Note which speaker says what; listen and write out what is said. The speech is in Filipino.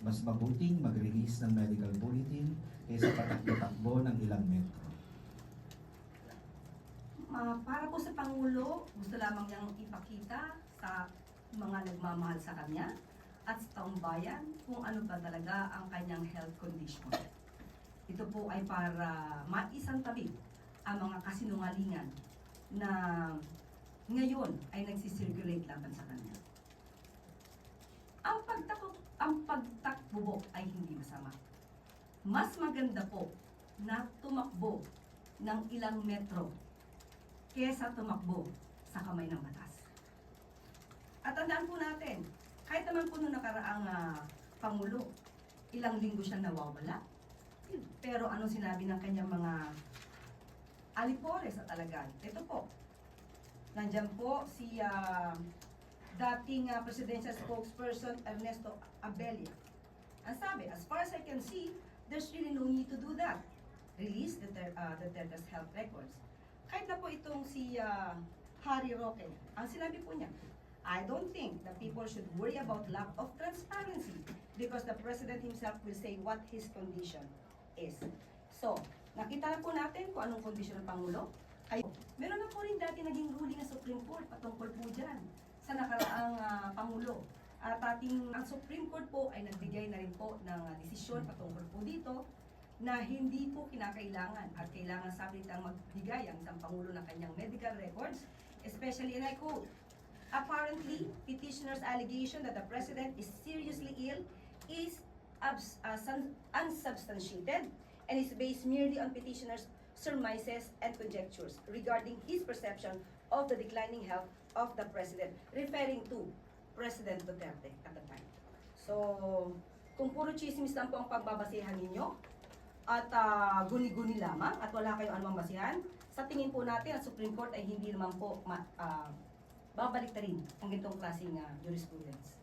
Speaker 1: Mas mabuting mag-release ng medical bulletin kaysa patakbo-takbo ng ilang metro.
Speaker 2: Para po sa Pangulo, gusto lamang niyang ipakita sa mga nagmamahal sa kanya at sa taong bayan kung ano ba talaga ang kanyang health condition. Ito po ay para maisantabi ang mga kasinungalingan na ngayon ay nagsisirculate laban sa kanya. Ang pagtakbo ay hindi masama. Mas maganda po na tumakbo ng ilang metro kesa tumakbo sa kamay ng batas. At tandaan po natin, kahit naman po nung nakaraang Pangulo, ilang linggo siya nawawala. Pero anong sinabi ng kanyang mga alipores at alagad? Ito po, nandyan po si dating presidential spokesperson Ernesto Abella. Ang sabi, as far as I can see, there's really no need to do that. Release Duterte's health records. Kahit na po itong si Harry Roque, ang sinabi po niya, I don't think that people should worry about lack of transparency because the president himself will say what his condition is. So, nakita na po natin kung anong kondisyon ng Pangulo. Meron na po rin dati naging ruling ng Supreme Court patungkol po dyan sa nakaraang Pangulo. At ang Supreme Court po ay nagbigay na rin po ng desisyon patungkol po dito na hindi po kinakailangan at kailangan sabitang magbigay ang isang Pangulo ng kanyang medical records, especially, and I quote, apparently, petitioner's allegation that the President is seriously ill is unsubstantiated and is based merely on petitioner's surmises and conjectures regarding his perception of the declining health of the President, referring to President Duterte at the time. So, kung puro chismis lang po ang pagbabasihan ninyo, at guni-guni lamang at wala kayong anumang basihan, sa tingin po natin ang Supreme Court ay hindi naman po babalik na rin ang ganitong klaseng jurisprudence.